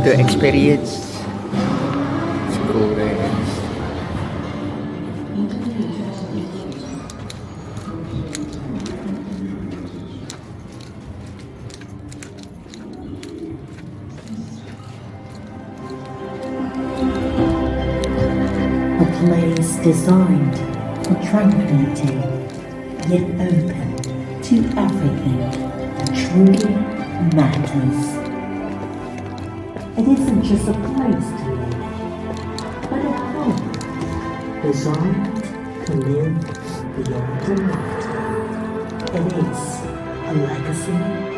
to experience siguro. A place designed for tranquility, yet open to everything that truly matters. It isn't just a place to live, but a home designed to live beyond the night. It is a legacy